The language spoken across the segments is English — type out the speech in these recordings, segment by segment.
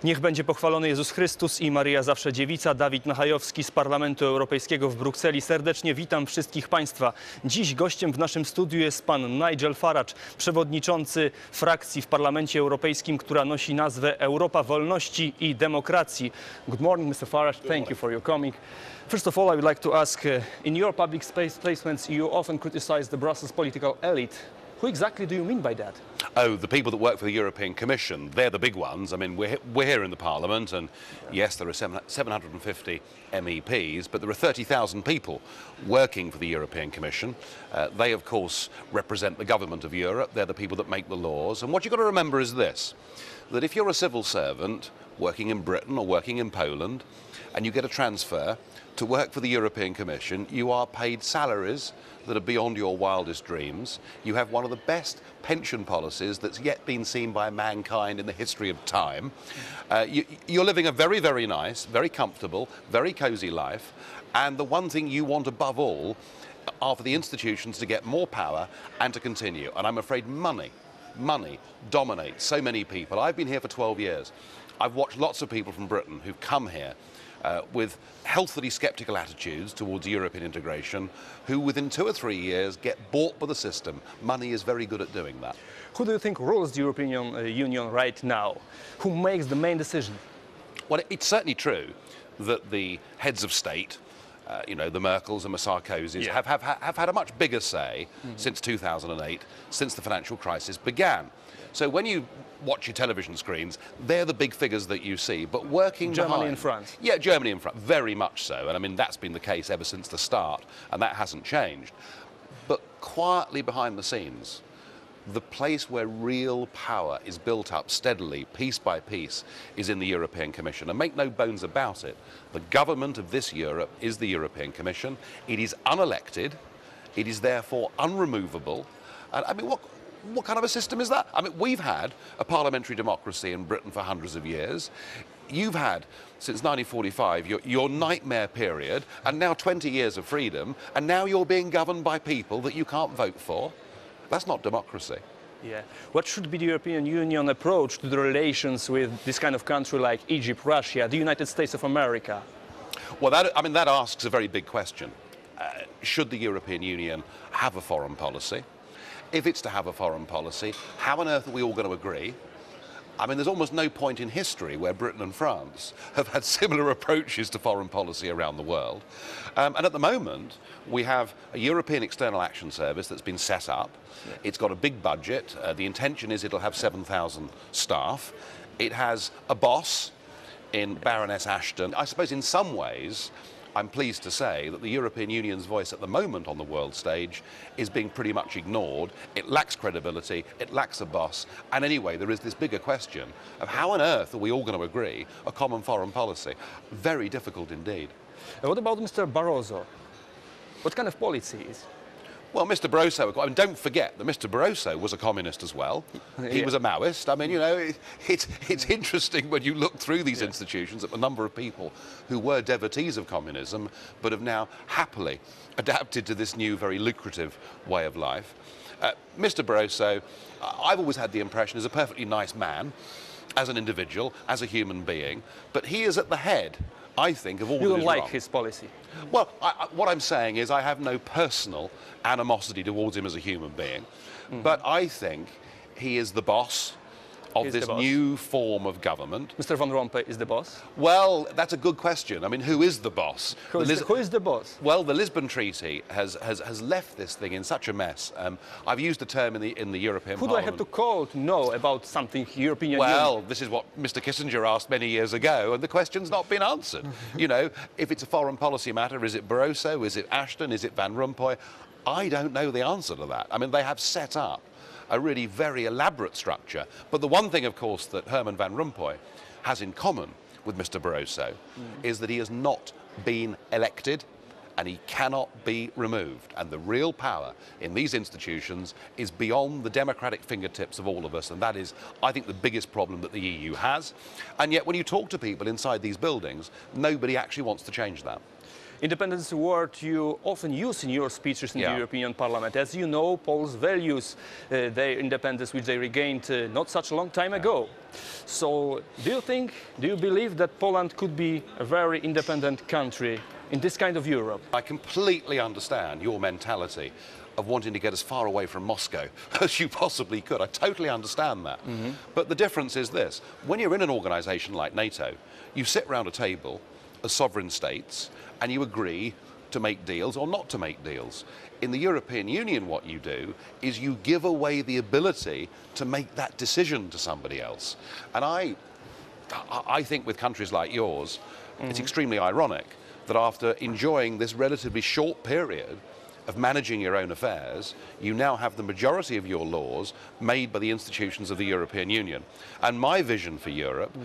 Niech będzie pochwalony Jezus Chrystus i Maryja Zawsze Dziewica. Dawid Nachajowski z Parlamentu Europejskiego w Brukseli. Serdecznie witam wszystkich Państwa. Dziś gościem w naszym studiu jest pan Nigel Farage, przewodniczący frakcji w Parlamencie Europejskim, która nosi nazwę Europa Wolności i Demokracji. Good morning, Mr. Farage. Thank you for your coming. First of all, I would like to ask, in your public placements, you often criticize the Brussels political elite. Who exactly do you mean by that? Oh, the people that work for the European Commission, they're the big ones. I mean, we're here in the Parliament, and yes, there are 750 MEPs, but there are 30,000 people working for the European Commission. They, of course, represent the government of Europe. They're the people that make the laws. And what you've got to remember is this, that if you're a civil servant working in Britain or working in Poland, and you get a transfer to work for the European Commission, you are paid salaries that are beyond your wildest dreams. You have one of the best pension policies that's yet been seen by mankind in the history of time. You're living a very, very nice, very comfortable, very cosy life. And the one thing you want above all are for the institutions to get more power and to continue. And I'm afraid money dominates so many people. I've been here for 12 years. I've watched lots of people from Britain who've come here with healthily sceptical attitudes towards European integration, who within 2 or 3 years get bought by the system. Money is very good at doing that. Who do you think rules the European Union right now? Who makes the main decision? Well, it's certainly true that the heads of state, you know, the Merkels and the Sarkozys, have had a much bigger say since 2008, since the financial crisis began. So when you watch your television screens, they're the big figures that you see, but working Germany and France. Yeah, Germany and France, very much so. And I mean, that's been the case ever since the start, and that hasn't changed. But quietly behind the scenes, the place where real power is built up steadily, piece by piece, is in the European Commission. And make no bones about it, the government of this Europe is the European Commission. It is unelected. It is therefore unremovable. And I mean, what kind of a system is that? I mean, we've had a parliamentary democracy in Britain for hundreds of years. You've had, since 1945, your nightmare period, and now 20 years of freedom, and now you're being governed by people that you can't vote for. That's not democracy. Yeah. What should be the European Union approach to the relations with this kind of country like Egypt, Russia, the United States of America? Well, that asks a very big question. Should the European Union have a foreign policy? If it's to have a foreign policy, how on earth are we all going to agree? I mean, there's almost no point in history where Britain and France have had similar approaches to foreign policy around the world. And at the moment, we have a European External Action Service that's been set up. Yeah. It's got a big budget. The intention is it'll have 7,000 staff. It has a boss in Baroness Ashton. I suppose in some ways, I'm pleased to say that the European Union's voice at the moment on the world stage is being pretty much ignored. It lacks credibility, it lacks a boss, and anyway, there is this bigger question of how on earth are we all going to agree a common foreign policy? Very difficult indeed. What about Mr. Barroso? What kind of policy is? Well, Mr. Barroso, I mean, don't forget that Mr. Barroso was a communist as well. He was a Maoist. I mean, you know, it's interesting when you look through these institutions at the number of people who were devotees of communism but have now happily adapted to this new, very lucrative way of life. Mr. Barroso, I've always had the impression, is a perfectly nice man, as an individual, as a human being, but he is at the head, I think, of all that is wrong. You don't like his policy? Well, what I'm saying is I have no personal animosity towards him as a human being, but I think he is the boss of this new form of government. Mr. Van Rompuy is the boss? Well, that's a good question. I mean, who is the boss? Who is the boss? Well, the Lisbon Treaty has left this thing in such a mess. I've used a term in the European Parliament. Who do I have to call to know about something European Union? Well, this is what Mr. Kissinger asked many years ago, and the question's not been answered. You know, if it's a foreign policy matter, is it Barroso, is it Ashton, is it Van Rompuy? I don't know the answer to that. I mean, they have set up a really very elaborate structure. But the one thing, of course, that Herman Van Rompuy has in common with Mr. Barroso is that he has not been elected and he cannot be removed. And the real power in these institutions is beyond the democratic fingertips of all of us. And that is, I think, the biggest problem that the EU has. And yet, when you talk to people inside these buildings, nobody actually wants to change that. Independence is a word you often use in your speeches in the European Parliament. As you know, Poles values their independence, which they regained not such a long time ago. So do you believe that Poland could be a very independent country in this kind of Europe? I completely understand your mentality of wanting to get as far away from Moscow as you possibly could. I totally understand that. But the difference is this. When you're in an organisation like NATO, you sit round a table as sovereign states and you agree to make deals or not to make deals. In the European Union, what you do is you give away the ability to make that decision to somebody else. And I think with countries like yours, it's extremely ironic that after enjoying this relatively short period of managing your own affairs, you now have the majority of your laws made by the institutions of the European Union. And my vision for Europe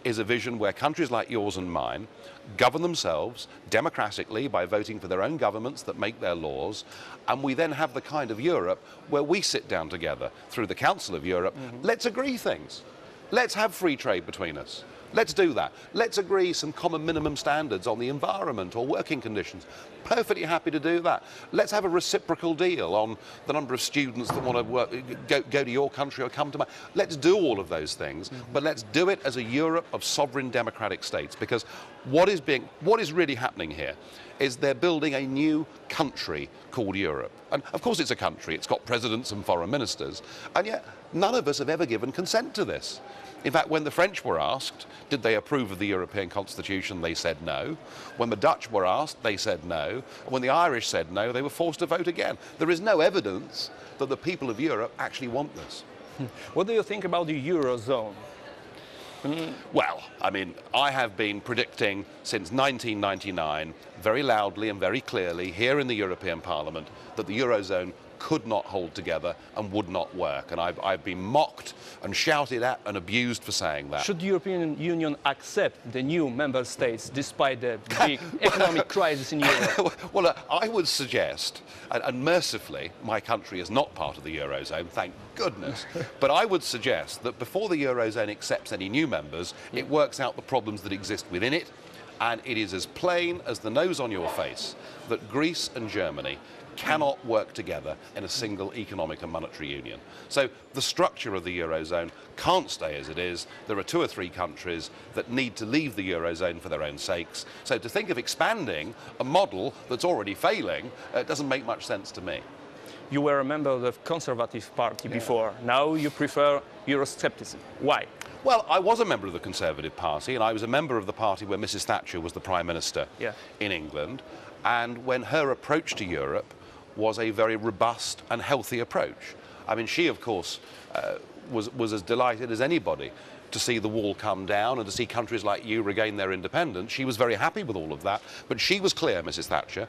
is a vision where countries like yours and mine govern themselves democratically by voting for their own governments that make their laws, and we then have the kind of Europe where we sit down together through the Council of Europe. Let's agree things. Let's have free trade between us. Let's do that. Let's agree some common minimum standards on the environment or working conditions. Perfectly happy to do that. Let's have a reciprocal deal on the number of students that want to go to your country or come to mine. Let's do all of those things, but let's do it as a Europe of sovereign democratic states, because what is really happening here is they're building a new country called Europe. And of course it's a country, it's got presidents and foreign ministers, and yet none of us have ever given consent to this. In fact, when the French were asked, did they approve of the European Constitution, they said no. When the Dutch were asked, they said no. And when the Irish said no, they were forced to vote again. There is no evidence that the people of Europe actually want this. What do you think about the Eurozone? Well, I mean, I have been predicting since 1999, very loudly and very clearly here in the European Parliament, that the Eurozone could not hold together and would not work. And I've been mocked and shouted at and abused for saying that. Should the European Union accept the new member states despite the big economic crisis in Europe? Well, I would suggest, and mercifully, my country is not part of the Eurozone, thank goodness, but I would suggest that before the Eurozone accepts any new members, it works out the problems that exist within it, and it is as plain as the nose on your face that Greece and Germany cannot work together in a single economic and monetary union. So the structure of the Eurozone can't stay as it is. There are 2 or 3 countries that need to leave the Eurozone for their own sakes. So to think of expanding a model that's already failing doesn't make much sense to me. You were a member of the Conservative Party before. Now you prefer Euroscepticism. Why? Well, I was a member of the Conservative Party, and I was a member of the party where Mrs. Thatcher was the Prime Minister in England. And when her approach to Europe was a very robust and healthy approach. I mean, she, of course, was as delighted as anybody to see the wall come down and to see countries like you regain their independence. She was very happy with all of that. But she was clear, Mrs. Thatcher,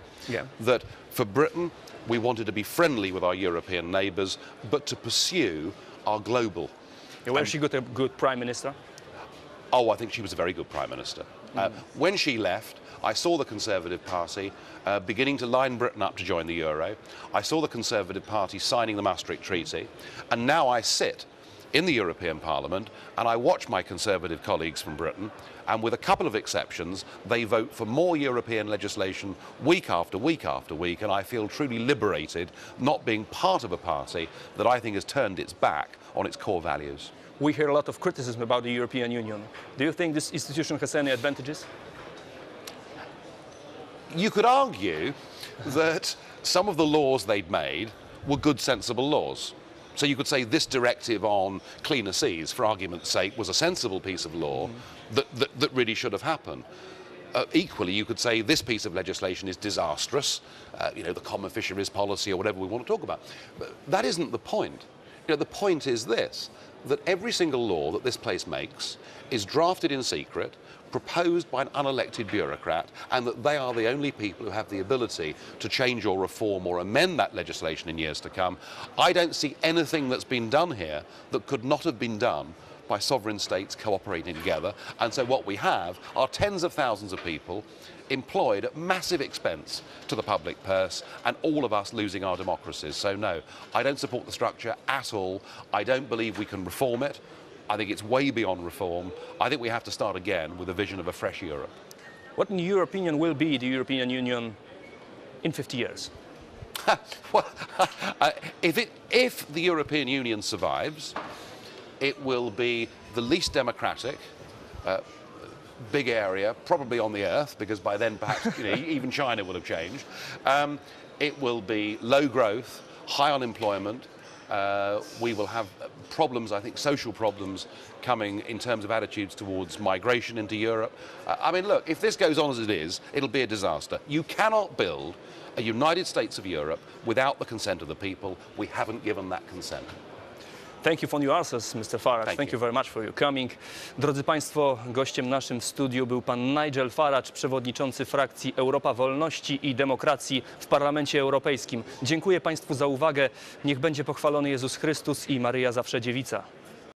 that for Britain, we wanted to be friendly with our European neighbours, but to pursue our global. Well, she got a good Prime Minister? Oh, I think she was a very good Prime Minister. When she left, I saw the Conservative Party beginning to line Britain up to join the Euro. I saw the Conservative Party signing the Maastricht Treaty. And now I sit in the European Parliament and I watch my Conservative colleagues from Britain, and with a couple of exceptions, they vote for more European legislation week after week after week, and I feel truly liberated not being part of a party that I think has turned its back on its core values. We hear a lot of criticism about the European Union. Do you think this institution has any advantages? You could argue that some of the laws they'd made were good, sensible laws. So you could say this directive on cleaner seas, for argument's sake, was a sensible piece of law that really should have happened. Equally, you could say this piece of legislation is disastrous, you know, the common fisheries policy or whatever we want to talk about. But that isn't the point. You know, the point is this, that every single law that this place makes is drafted in secret, proposed by an unelected bureaucrat, and that they are the only people who have the ability to change or reform or amend that legislation in years to come. I don't see anything that's been done here that could not have been done by sovereign states cooperating together. And so what we have are tens of thousands of people employed at massive expense to the public purse, and all of us losing our democracies. So no, I don't support the structure at all. I don't believe we can reform it. I think it's way beyond reform. I think we have to start again with a vision of a fresh Europe. What in your opinion will be the European Union in 50 years? Well, if the European Union survives, it will be the least democratic, big area, probably on the earth, because by then perhaps even China will have changed. It will be low growth, high unemployment. We will have problems, I think, social problems coming in terms of attitudes towards migration into Europe. I mean, look, if this goes on as it is, it'll be a disaster. You cannot build a United States of Europe without the consent of the people. We haven't given that consent. Thank you for your answers, Mr. Farage. Thank you very much for your coming. Drodzy Państwo, gościem naszym w studiu był pan Nigel Farage, przewodniczący frakcji Europa Wolności i Demokracji w Parlamencie Europejskim. Dziękuję Państwu za uwagę. Niech będzie pochwalony Jezus Chrystus i Maryja Zawsze Dziewica.